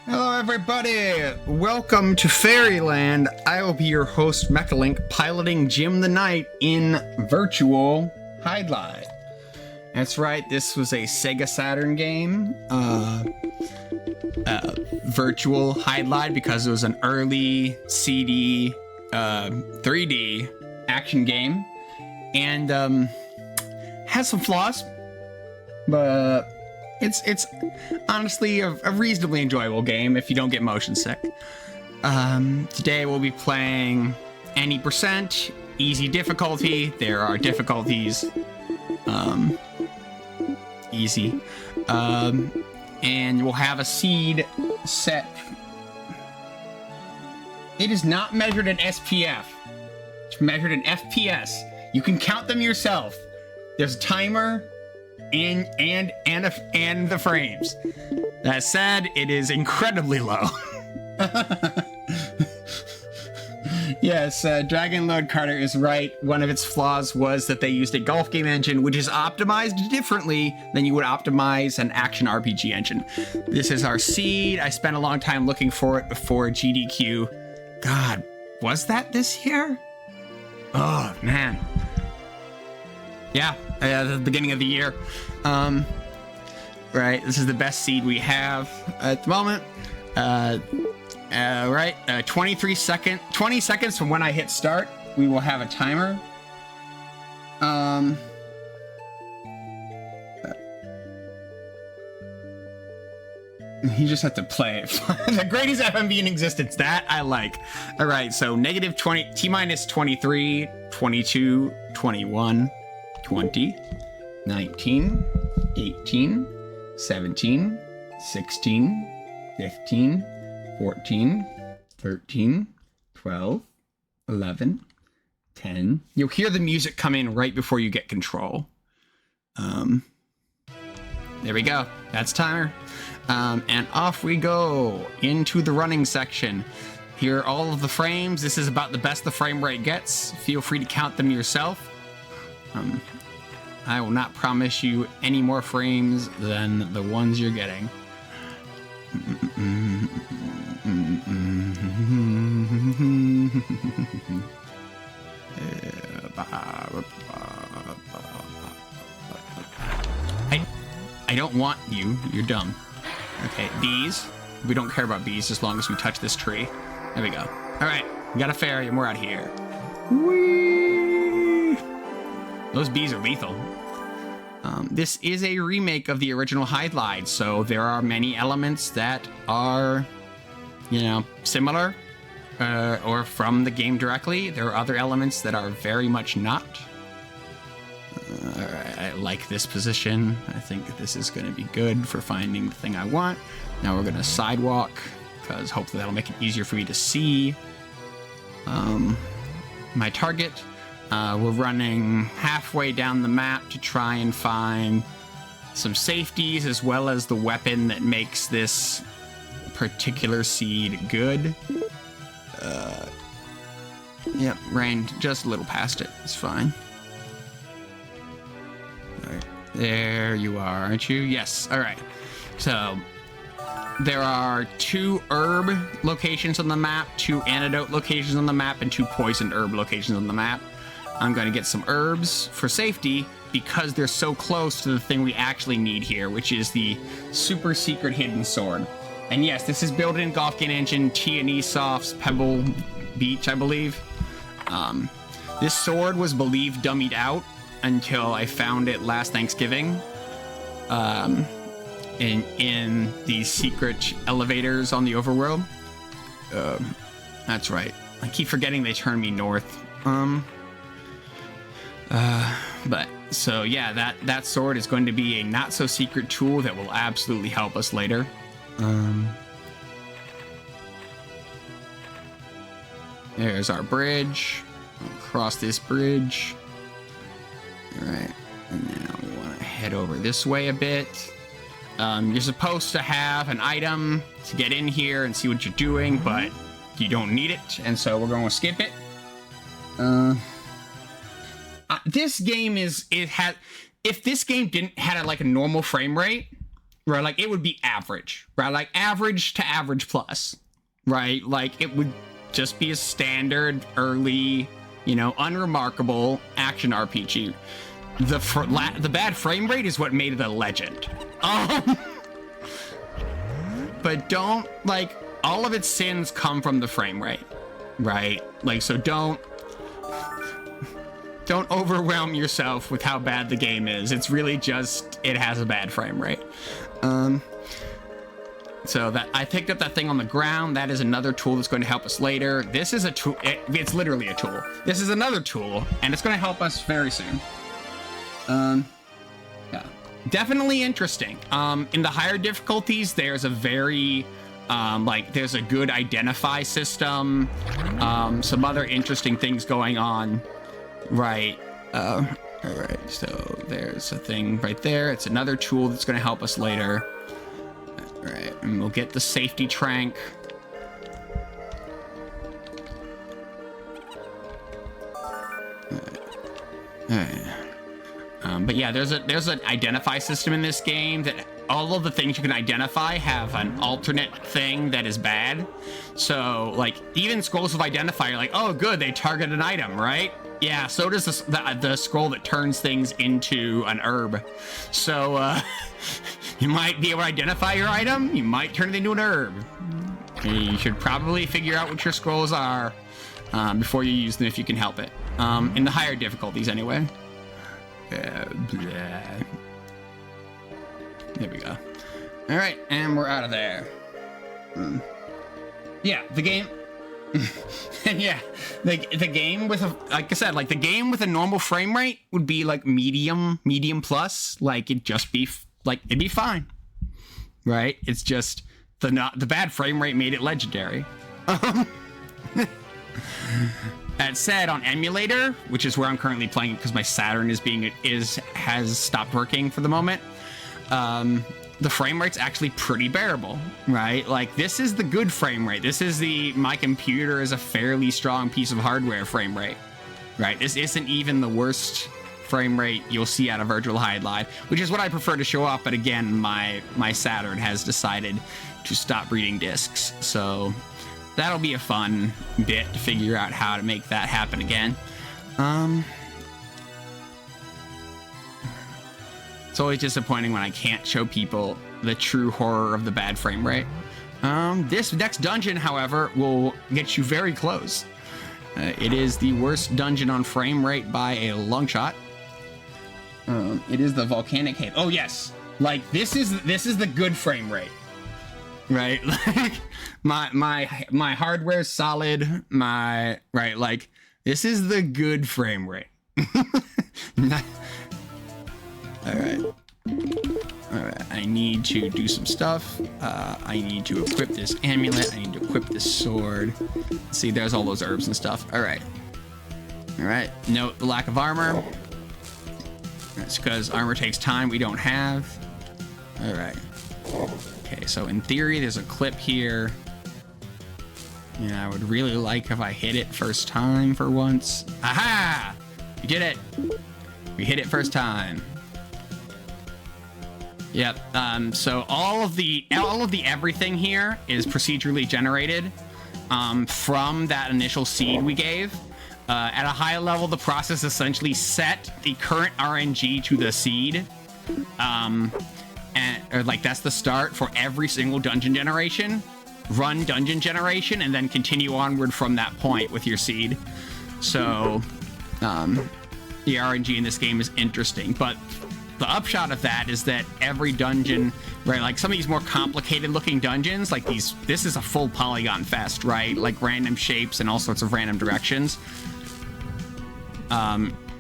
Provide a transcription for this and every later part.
Hello, everybody! Welcome to Fairyland. I will be your host, Mechalink, piloting Jim the Knight in virtual Hydlide. That's right, this was a Sega Saturn game. Virtual Hydlide because it was an early CD 3D action game. And has some flaws, but it's honestly a reasonably enjoyable game if you don't get motion sick. Today we'll be playing any percent, easy difficulty. There are difficulties, easy, and we'll have a seed set. It is not measured in SPF. It's measured in FPS. You can count them yourself. There's a timer and the frames. That said, it is incredibly low. Yes, Dragon Lord Carter is right. One of its flaws was that they used a golf game engine, which is optimized differently than you would optimize an action RPG engine. This is our seed. I spent a long time looking for it before GDQ. God, was that this year? Oh, man. Yeah, the beginning of the year. Right, this is the best seed we have at the moment. Right, 20 seconds from when I hit start, we will have a timer. You just have to play it. The greatest FMV in existence, that I like. All right, so negative 20, T-minus 23, 22, 21, 20, 19, 18, 17, 16, 15, 14, 13, 12, 11, 10. You'll hear the music come in right before you get control. There we go. That's timer. And off we go into the running section. Here are all of the frames. This is about the best the frame rate gets. Feel free to count them yourself. I will not promise you any more frames than the ones you're getting. I don't want you. You're dumb. Okay, bees. We don't care about bees as long as we touch this tree. There we go. All right, we got a fairy and we're out here. Whee! Those bees are lethal. This is a remake of the original Hydlide, so there are many elements that are, similar or from the game directly. There are other elements that are very much not. I like this position. I think this is going to be good for finding the thing I want. Now we're going to sidewalk, because hopefully that'll make it easier for me to see my target. We're running halfway down the map to try and find some safeties, as well as the weapon that makes this particular seed good. Yep, ran just a little past it. It's fine. All right, there you are, aren't you? Yes, all right. So there are 2 herb locations on the map, 2 antidote locations on the map, and 2 poisoned herb locations on the map. I'm going to get some herbs for safety because they're so close to the thing we actually need here, which is the super secret hidden sword. And yes, this is built in Golf Game Engine, T&E Soft's Pebble Beach, I believe. This sword was believed dummied out until I found it last Thanksgiving in these secret elevators on the overworld. That's right. I keep forgetting they turn me north. But so yeah, that sword is going to be a not so secret tool that will absolutely help us later. There's our bridge. We'll cross this bridge. All right, and now we want to head over this way a bit. You're supposed to have an item to get in here and see what you're doing, but you don't need it, and so we're going to skip it. This game if this game didn't had like a normal frame rate, right? Like, it would be average, right? Like, average to average plus, right? Like, it would just be a standard early, you know, unremarkable action RPG. The bad frame rate is what made it a legend. But don't, like, all of its sins come from the frame rate, right? Like, so don't overwhelm yourself with how bad the game is. It's really just, it has a bad frame rate. So that I picked up that thing on the ground. That is another tool that's going to help us later. This is a tool. It's literally a tool. This is another tool, and it's going to help us very soon. Yeah, definitely interesting. In the higher difficulties, there's a very there's a good identify system. Some other interesting things going on. Right. All right. So there's a thing right there. It's another tool that's going to help us later. All right, and we'll get the safety trank. All right. But yeah, there's an identify system in this game that all of the things you can identify have an alternate thing that is bad. So like even scrolls of identify, you're like, oh good, they target an item, right? Yeah, so does the scroll that turns things into an herb. So you might be able to identify your item, you might turn it into an herb. You should probably figure out what your scrolls are before you use them if you can help it. In the higher difficulties anyway. There we go. All right, and we're out of there. Yeah, the game. And yeah, the game with a, like I said, like the game with a normal frame rate would be like medium plus. Like it'd just be it'd be fine, right? It's just the bad frame rate made it legendary. That said, on emulator, which is where I'm currently playing because my Saturn has stopped working for the moment. The frame rate's actually pretty bearable, right? Like this is the good frame rate. This is my computer is a fairly strong piece of hardware frame rate, right? This isn't even the worst frame rate you'll see out of Virtual Hydlide, which is what I prefer to show off. But again, my Saturn has decided to stop reading discs, so that'll be a fun bit to figure out how to make that happen again. It's always disappointing when I can't show people the true horror of the bad frame rate. This next dungeon, however, will get you very close. It is the worst dungeon on frame rate by a long shot. It is the volcanic cave. Oh yes, like this is the good frame rate, right? Like my hardware's solid. Like this is the good frame rate. All right, I need to do some stuff. I need to equip this amulet. I need to equip this sword. See, there's all those herbs and stuff. All right. Note the lack of armor. That's because armor takes time we don't have. All right. Okay, so in theory, there's a clip here. Yeah, I would really like if I hit it first time for once. Aha! We did it. We hit it first time. Yep. So all of the everything here is procedurally generated from that initial seed we gave. At a high level, the process essentially set the current RNG to the seed, that's the start for every single dungeon generation. Run dungeon generation and then continue onward from that point with your seed. So the RNG in this game is interesting, but the upshot of that is that every dungeon, right, like some of these more complicated looking dungeons, like this is a full polygon fest, right? Like random shapes and all sorts of random directions.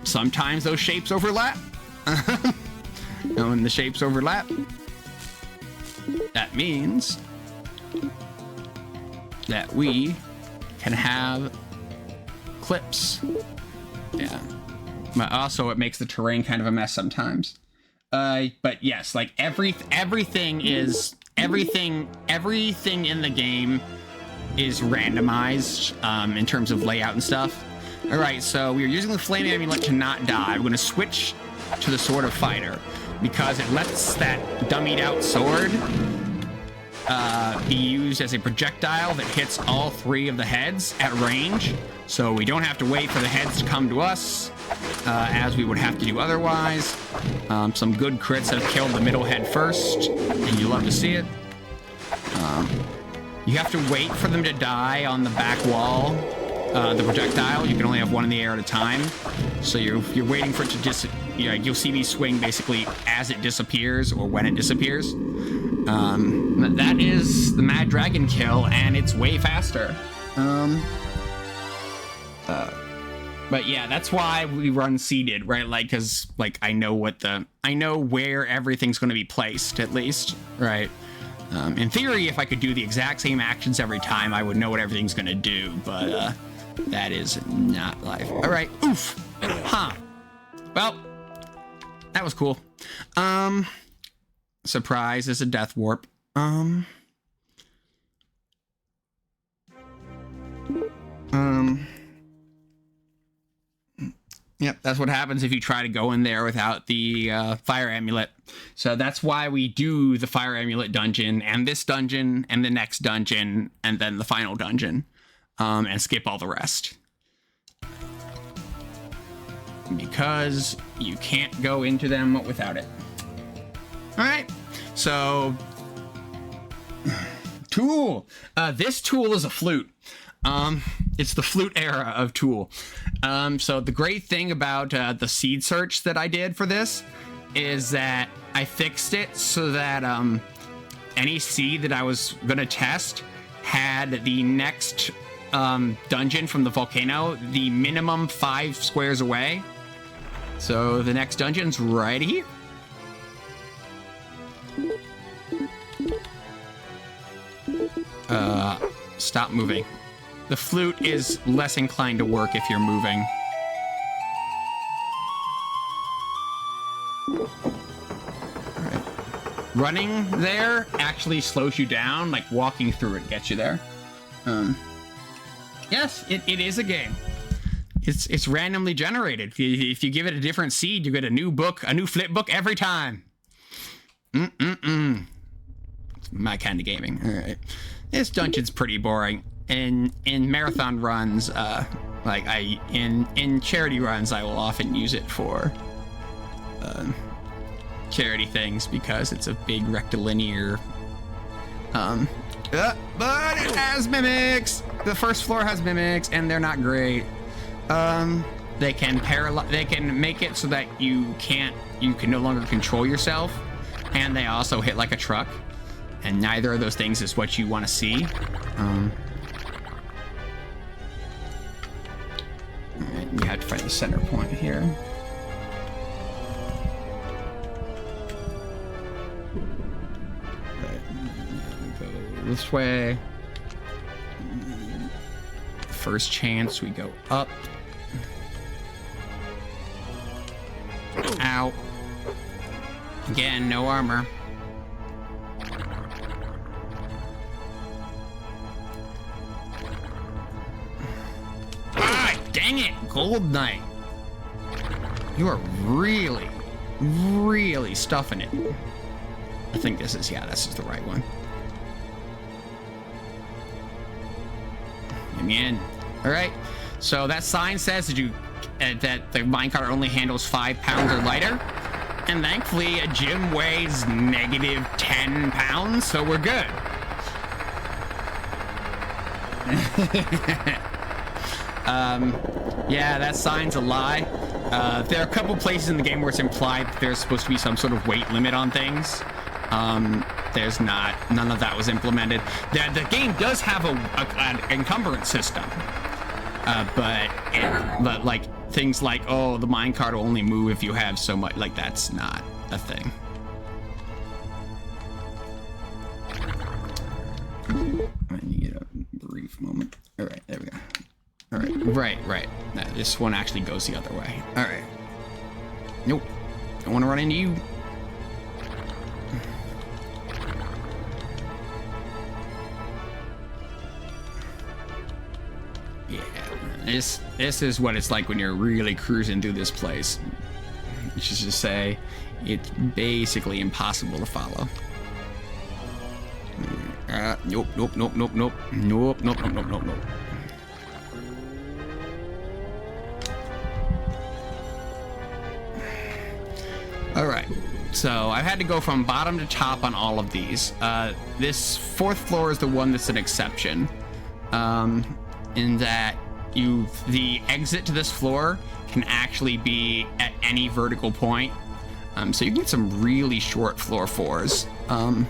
Sometimes those shapes overlap. And when the shapes overlap, that means that we can have clips. Yeah. But also it makes the terrain kind of a mess sometimes. But yes, like everything in the game is randomized in terms of layout and stuff. All right, so we are using the flame amulet to not die. We're going to switch to the sword of fighter. because it lets that dummied out sword be used as a projectile that hits all 3 of the heads at range. So we don't have to wait for the heads to come to us, as we would have to do otherwise. Some good crits have killed the middle head first, and you love to see it. You have to wait for them to die on the back wall, the projectile. You can only have one in the air at a time. So you're waiting for it to you'll see me swing basically as it disappears or when it disappears. That is the Mad Dragon kill, and it's way faster. But yeah, that's why we run seeded, right? Like, cause like I know where everything's going to be placed, at least, right? In theory, if I could do the exact same actions every time, I would know what everything's going to do, but that is not life. All right, oof, huh? Well, that was cool. Surprise is a death warp. Yep, that's what happens if you try to go in there without the fire amulet. So that's why we do the fire amulet dungeon and this dungeon and the next dungeon and then the final dungeon, and skip all the rest. Because you can't go into them without it. All right, so tool. This tool is a flute. It's the flute era of tool. So the great thing about the seed search that I did for this is that I fixed it so that any seed that I was gonna test had the next dungeon from the volcano the minimum 5 squares away. So the next dungeon's right here. Stop moving. The flute is less inclined to work if you're moving. All right. Running there actually slows you down, like walking through it gets you there. Yes, it is a game. It's randomly generated. If you give it a different seed, you get a new book, a new flip book every time. It's my kind of gaming. All right. This dungeon's pretty boring. In marathon runs, in charity runs, I will often use it for charity things because it's a big rectilinear. But it has mimics. The first floor has mimics, and they're not great. They can make it so that you can no longer control yourself, and they also hit like a truck. And neither of those things is what you want to see. You have to find the center point here. Go this way. First chance, we go up. Ow. Again, no armor. Dang it, Gold Knight. You are really, really stuffing it. I think this is the right one. Get me in. All right. So that sign says that that the minecart only handles 5 pounds or lighter. And thankfully, a gym weighs negative 10 pounds, so we're good. Yeah, that sign's a lie. There are a couple places in the game where it's implied that there's supposed to be some sort of weight limit on things. There's not. None of that was implemented. The game does have an encumbrance system, but like things like, oh, the minecart will only move if you have so much. Like, that's not a thing. I need a brief moment. All right, there we go. All right, right. Now, this one actually goes the other way. All right. Nope. Don't want to run into you. Yeah, this is what it's like when you're really cruising through this place. Which is to say, it's basically impossible to follow. Nope. All right, so I've had to go from bottom to top on all of these. This fourth floor is the one that's an exception, in that the exit to this floor can actually be at any vertical point. So you can get some really short floor fours. Yeah,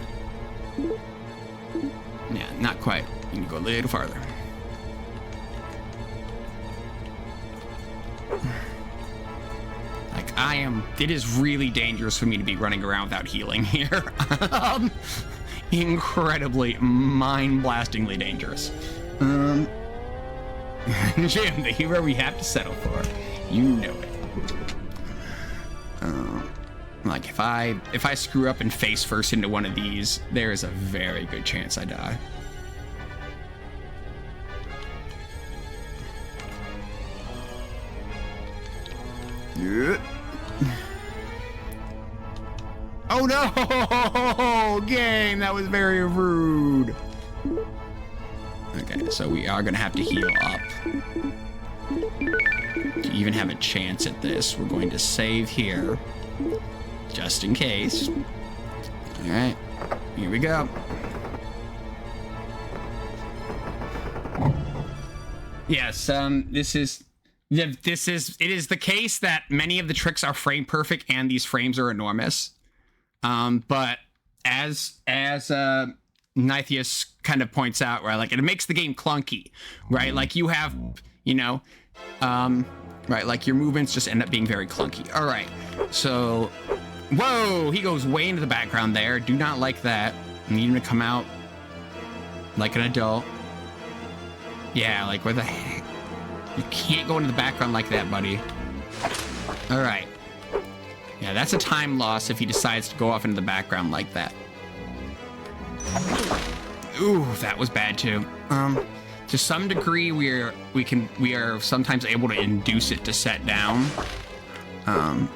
not quite. You can go a little farther. Like, it is really dangerous for me to be running around without healing here. Incredibly, mind-blastingly dangerous. Jim, the hero we have to settle for. You know it. Like, if I screw up and face first into one of these, there is a very good chance I die. Yeah. Oh no! Game, that was very rude. Okay, so we are gonna have to heal up. To even have a chance at this, we're going to save here. Just in case. Alright, here we go. Yes, it is the case that many of the tricks are frame perfect and these frames are enormous. But as Nythius kind of points out, right, like it makes the game clunky, right? Like you have, right, like your movements just end up being very clunky. All right, so, whoa, he goes way into the background there. Do not like that. I need him to come out like an adult. Yeah, like where the heck? You can't go into the background like that, buddy. All right. Yeah, that's a time loss if he decides to go off into the background like that. Ooh, that was bad too. To some degree, we are sometimes able to induce it to set down. I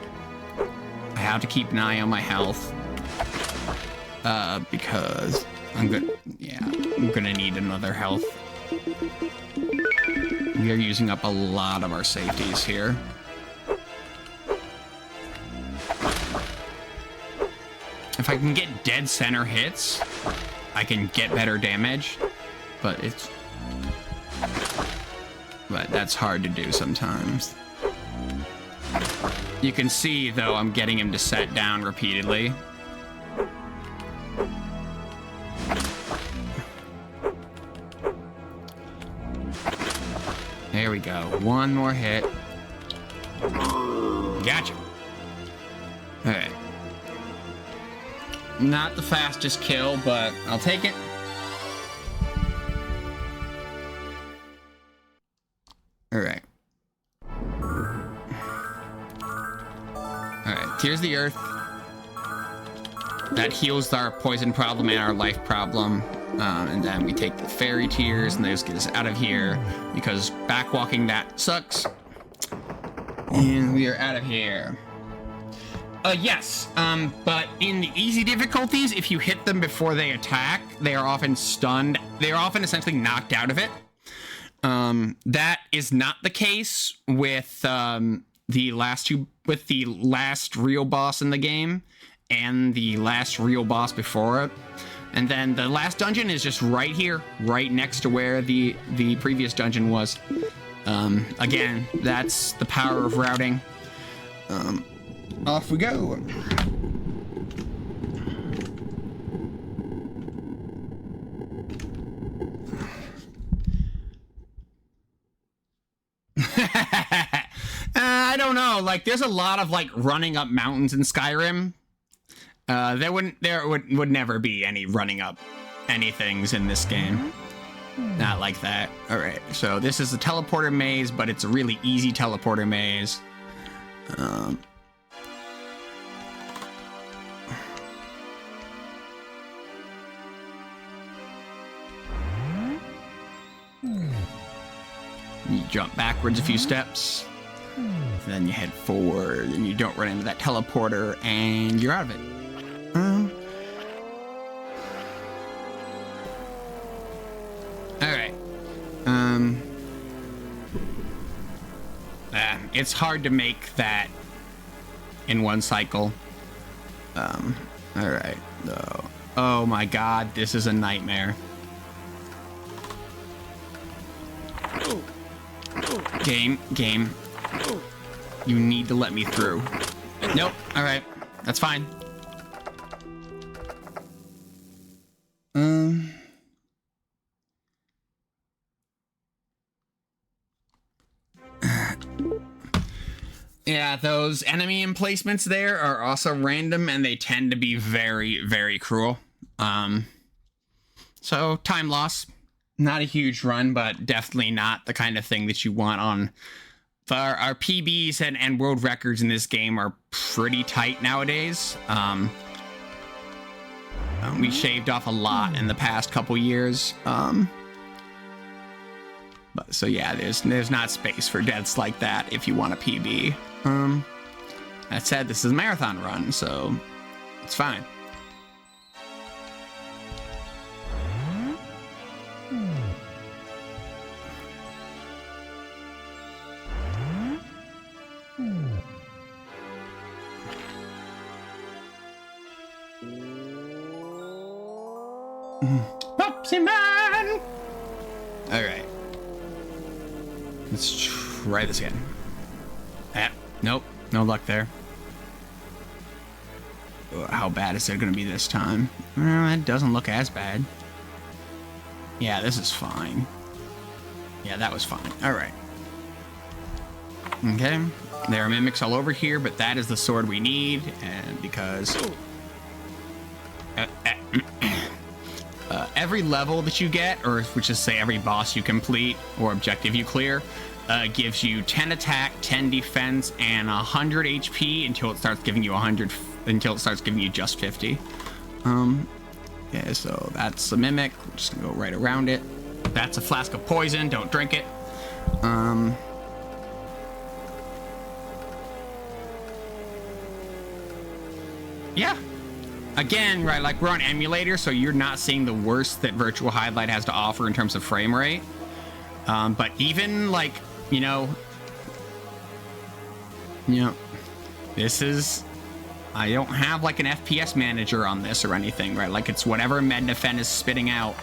have to keep an eye on my health. Because I'm gonna need another health. We are using up a lot of our safeties here. If I can get dead center hits, I can get better damage, but that's hard to do sometimes. You can see, though, I'm getting him to set down repeatedly. There we go. One more hit. Gotcha. All right. Not the fastest kill, but I'll take it. All right. All right. Here's the earth. That heals our poison problem and our life problem. And then we take the fairy tears and those get us out of here because backwalking that sucks. And we are out of here. Yes, but in the easy difficulties, if you hit them before they attack, they are often stunned. They are often essentially knocked out of it. That is not the case with the last real boss in the game and the last real boss before it. And then the last dungeon is just right here, right next to where the previous dungeon was. Again, that's the power of routing. Off we go. I don't know. Like, there's a lot of like running up mountains in Skyrim. There would never be any running up anythings in this game. Not like that. All right. So this is a teleporter maze, but it's a really easy teleporter maze. You jump backwards a few steps. Then you head forward, and you don't run into that teleporter, and you're out of it. Alright. It's hard to make that in one cycle. Alright. Oh my god, this is a nightmare. Game. You need to let me through. Nope. Alright. That's fine. Yeah, those enemy emplacements there are also random, and they tend to be very, very cruel. So, time loss. Not a huge run, but definitely not the kind of thing that you want on... Our PBs and world records in this game are pretty tight nowadays. We shaved off a lot in the past couple years. But so yeah, there's not space for deaths like that if you want a PB. That said, this is a marathon run, so it's fine. Popsy Man! Alright. Let's try this again. Nope. No luck there. How bad is it going to be this time? Well, it doesn't look as bad. Yeah, this is fine. Yeah, that was fine. Alright. Okay. There are mimics all over here, but that is the sword we need, and because... every level that you get, or which is say every boss you complete or objective you clear, gives you 10 attack, 10 defense, and 100 HP until it starts giving you 100, until it starts giving you just 50. Yeah, so that's a mimic. We're just gonna go right around it. That's a flask of poison. Don't drink it. Yeah. Again, right, like we're on emulator, so you're not seeing the worst that Virtual Hydlide has to offer in terms of frame rate. But even like, you know, this is, I don't have like an FPS manager on this or anything, right? Like it's whatever Mednafen is spitting out.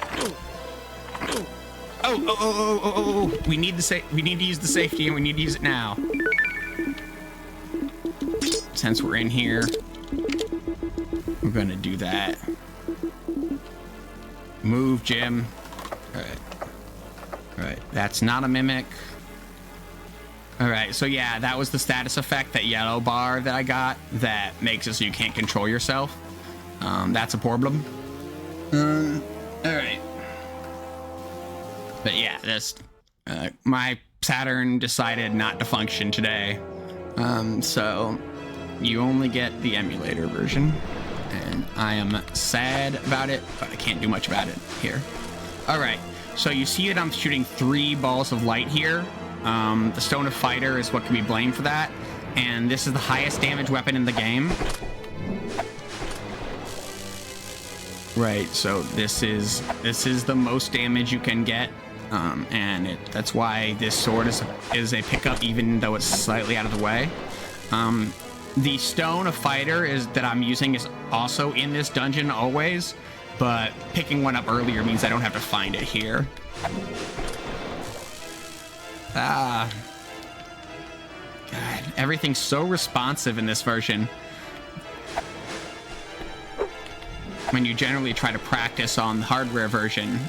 Oh, we need to use the safety, and we need to use it now. Since we're in here, we're gonna do that. Move, Jim. Alright, that's not a mimic. Alright, so yeah, that was the status effect, that yellow bar that I got that makes it so you can't control yourself. That's a problem. Alright. But yeah, this my Saturn decided not to function today. So you only get the emulator version. And I am sad about it, but I can't do much about it here. Alright, so you see that I'm shooting 3 balls of light here. The Stone of Fighter is what can be blamed for that. And this is the highest damage weapon in the game. Right, so this is the most damage you can get. And that's why this sword is a pickup, even though it's slightly out of the way. The Stone of Fighter that I'm using is also in this dungeon always, but picking one up earlier means I don't have to find it here. God, everything's so responsive in this version. When you generally try to practice on the hardware version,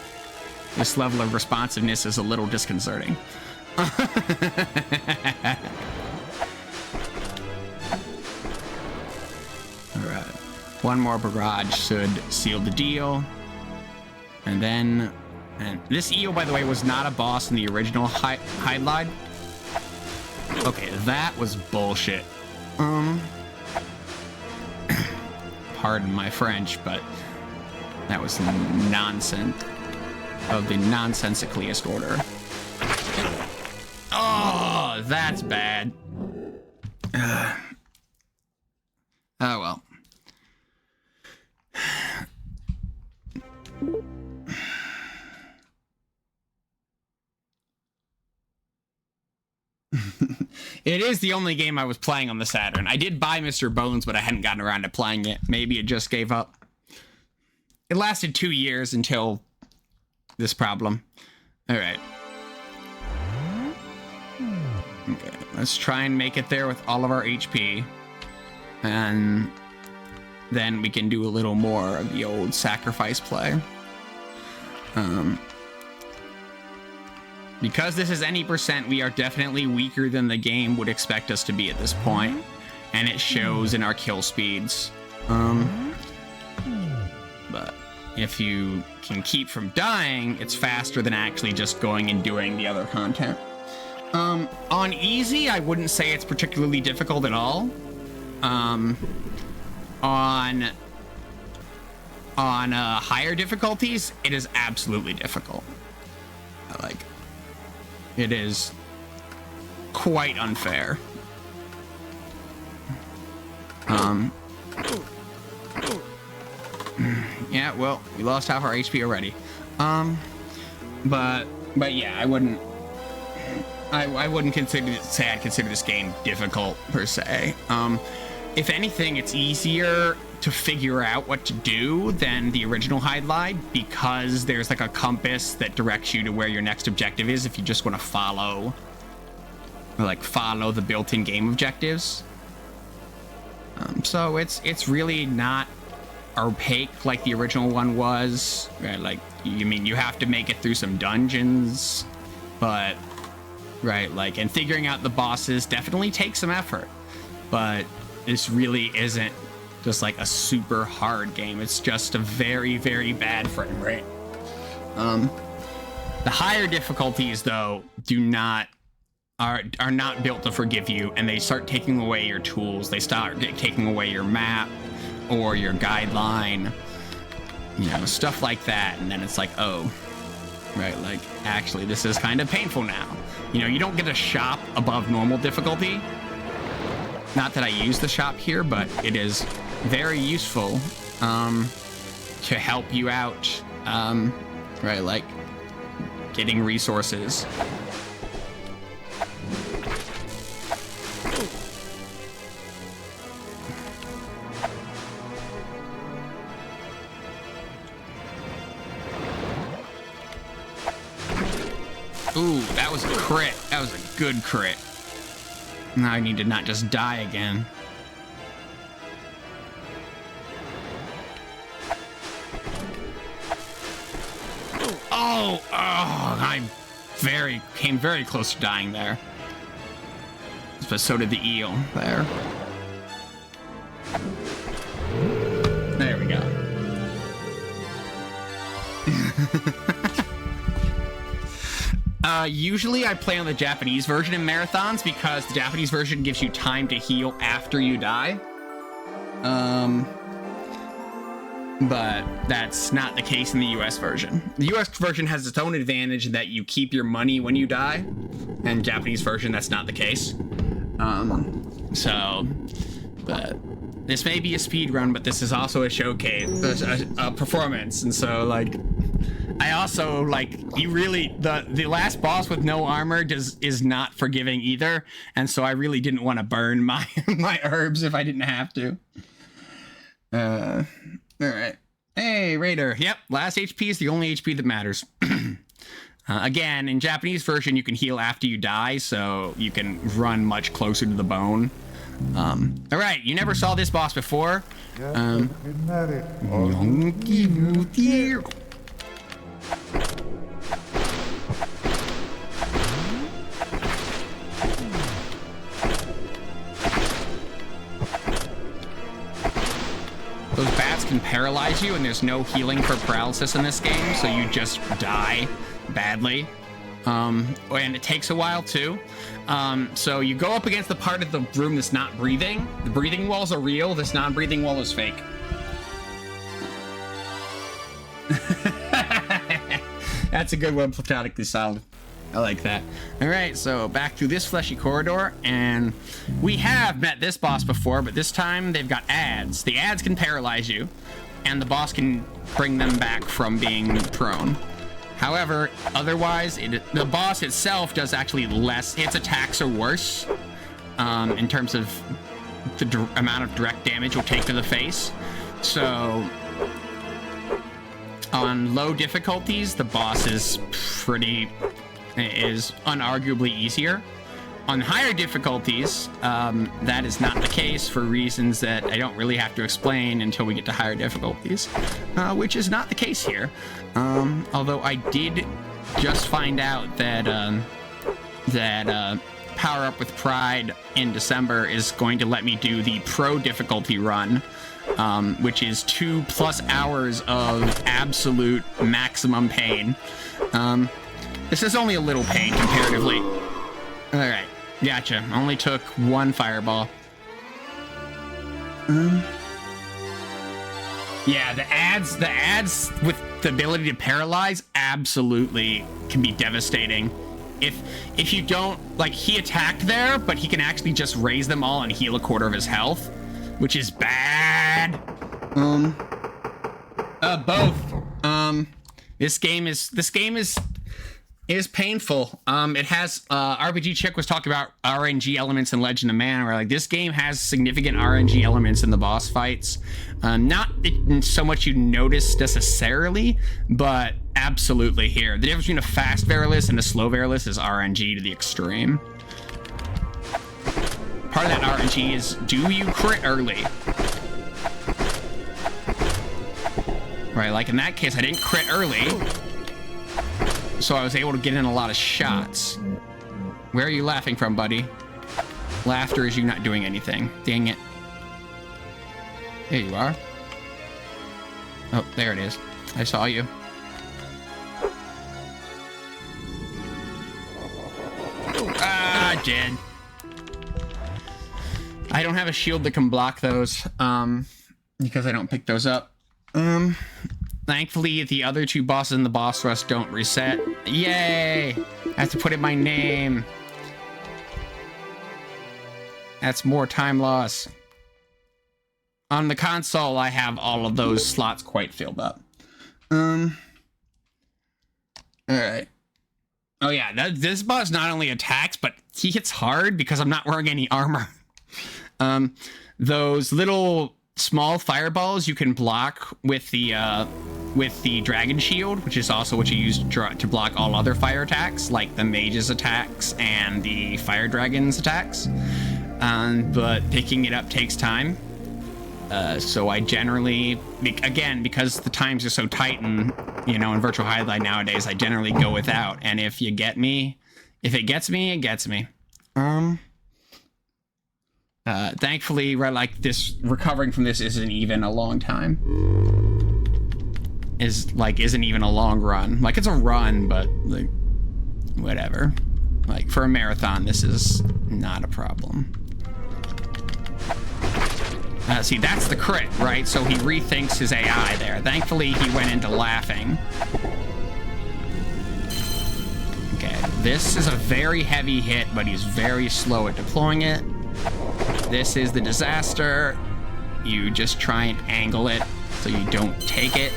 this level of responsiveness is a little disconcerting. Alright. One more barrage should seal the deal. And then... And this eel, by the way, was not a boss in the original Hydlide. Okay, that was bullshit. Pardon my French, but that was nonsense of the nonsensicalest order. Oh, that's bad. Oh, well. It is the only game I was playing on the Saturn. I did buy Mr. Bones, but I hadn't gotten around to playing it. Maybe it just gave up. It lasted 2 years until this problem. All right. Okay, let's try and make it there with all of our HP. And then we can do a little more of the old sacrifice play. Because this is any percent, we are definitely weaker than the game would expect us to be at this point, and it shows in our kill speeds. But if you can keep from dying, it's faster than actually just going and doing the other content. On easy, I wouldn't say it's particularly difficult at all. On higher difficulties, it is absolutely difficult. It is quite unfair. Yeah, well, we lost half our HP already. But yeah, I wouldn't say I'd consider this game difficult per se. If anything, it's easier to figure out what to do than the original Hydlide, because there's like a compass that directs you to where your next objective is if you just want to follow the built-in game objectives. So it's really not opaque like the original one was. Right? Like, you have to make it through some dungeons, but and figuring out the bosses definitely takes some effort, but this really isn't just like a super hard game. It's just a very, very bad frame rate. The higher difficulties, though, are not built to forgive you, and they start taking away your tools. They start taking away your map or your guideline, stuff like that. And then it's like, oh, like, actually, this is kind of painful now. You don't get a shop above normal difficulty. Not that I use the shop here, but it is very useful to help you out, like getting resources. Ooh, that was a crit. That was a good crit. Now I need to not just die again. Oh, I came very close to dying there. But so did the eel there. There we go. Usually I play on the Japanese version in marathons because the Japanese version gives you time to heal after you die. But that's not the case in the US version. The US version has its own advantage in that you keep your money when you die, and Japanese version, that's not the case. But this may be a speed run, but this is also a showcase, a performance, and so, like, I also, like, the last boss with no armor is not forgiving either, and so I really didn't want to burn my herbs if I didn't have to. Alright. Hey, Raider. Yep, last HP is the only HP that matters. Again, in Japanese version, you can heal after you die, so you can run much closer to the bone. Alright, you never saw this boss before. Those bats can paralyze you, and there's no healing for paralysis in this game, so you just die badly. And it takes a while too. So you go up against the part of the room that's not breathing. The breathing walls are real, this non-breathing wall is fake. That's a good one, platonically solid. I like that. All right, so back through this fleshy corridor, and we have met this boss before, but this time they've got ads. The ads can paralyze you, and the boss can bring them back from being prone. However, otherwise, the boss itself does actually less. Its attacks are worse in terms of the amount of direct damage will take to the face. So on low difficulties, the boss is unarguably easier. On higher difficulties, that is not the case for reasons that I don't really have to explain until we get to higher difficulties, which is not the case here. Although I did just find out that Power Up with Pride in December is going to let me do the pro difficulty run, which is 2+ hours of absolute maximum pain. This is only a little pain comparatively. All right, gotcha. Only took one fireball. Yeah, the ads with the ability to paralyze absolutely can be devastating. If you don't, like, he attacked there, but he can actually just raise them all and heal a quarter of his health, which is bad. Both. This game is painful. It has RPG Chick was talking about RNG elements in Legend of Mana, where like this game has significant RNG elements in the boss fights. Not so much you notice necessarily, but absolutely here. The difference between a fast Verilist and a slow Verilist is RNG to the extreme. Part of that RNG is, do you crit early? Right, like in that case, I didn't crit early, so I was able to get in a lot of shots. Where are you laughing from, buddy? Laughter is you not doing anything. Dang it. There you are. Oh, there it is. I saw you. Ah, dead. I don't have a shield that can block those, because I don't pick those up. Thankfully, the other two bosses in the boss rush don't reset. Yay! I have to put in my name. That's more time loss. On the console, I have all of those slots quite filled up. Alright. Oh yeah, this boss not only attacks, but he hits hard because I'm not wearing any armor. Those little small fireballs you can block with the dragon shield, which is also what you use to block all other fire attacks, like the mage's attacks and the fire dragon's attacks. But picking it up takes time. So I generally, again, because the times are so tight and, you know, in Virtual Hydlide nowadays, I generally go without. And if it gets me, it gets me. Thankfully, right, like this, recovering from this isn't even a long time. Isn't even a long run. Like, it's a run, but like, whatever. Like, for a marathon, this is not a problem. See, that's the crit, right? So he rethinks his AI there. Thankfully, he went into laughing. Okay, this is a very heavy hit, but he's very slow at deploying it. This is the disaster. You just try and angle it so you don't take it.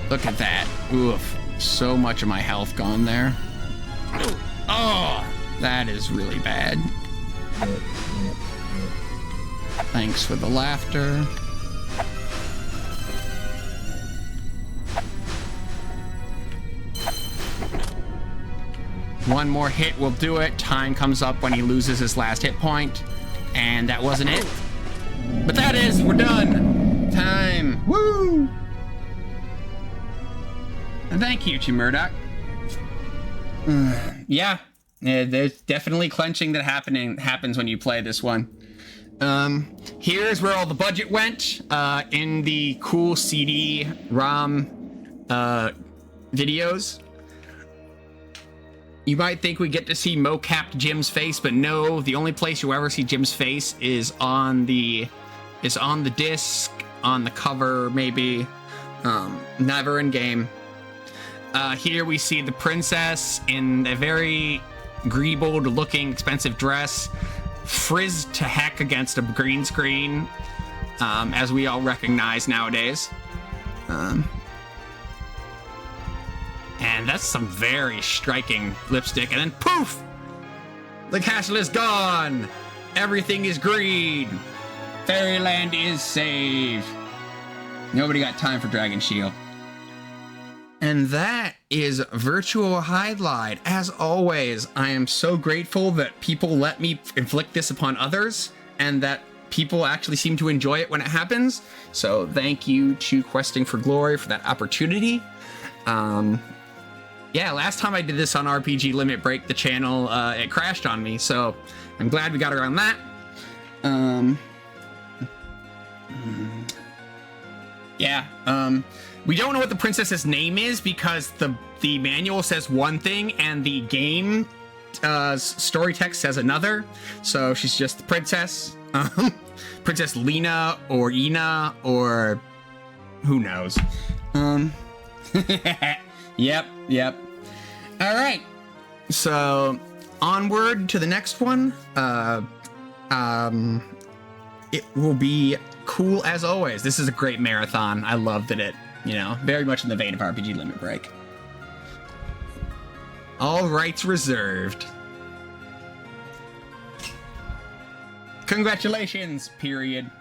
Look at that. Oof. So much of my health gone there. Oh, that is really bad. Thanks for the laughter. One more hit will do it. Time comes up when he loses his last hit point. And that wasn't it. But that is, we're done. Time. Woo! And thank you to Murdoch. Yeah, there's definitely clenching that happens when you play this one. Here's where all the budget went, in the cool CD-ROM videos. You might think we get to see mo-capped Jim's face, but no, the only place you ever see Jim's face is on the disc, on the cover, maybe. Never in game. Here we see the princess in a very greebled looking expensive dress, frizzed to heck against a green screen, as we all recognize nowadays. And that's some very striking lipstick. And then poof! The castle is gone! Everything is green! Fairyland is saved! Nobody got time for Dragon Shield. And that is Virtual Hydlide. As always, I am so grateful that people let me inflict this upon others, and that people actually seem to enjoy it when it happens. So thank you to Questing for Glory for that opportunity. Yeah, last time I did this on RPG Limit Break, the channel, it crashed on me, so I'm glad we got around that. We don't know what the princess's name is because the manual says one thing and the game story text says another. So she's just the princess. Princess Lena or Ina or who knows. Yep. All right. So onward to the next one. It will be cool as always. This is a great marathon. I love that it, very much in the vein of RPG Limit Break. All rights reserved. Congratulations, period.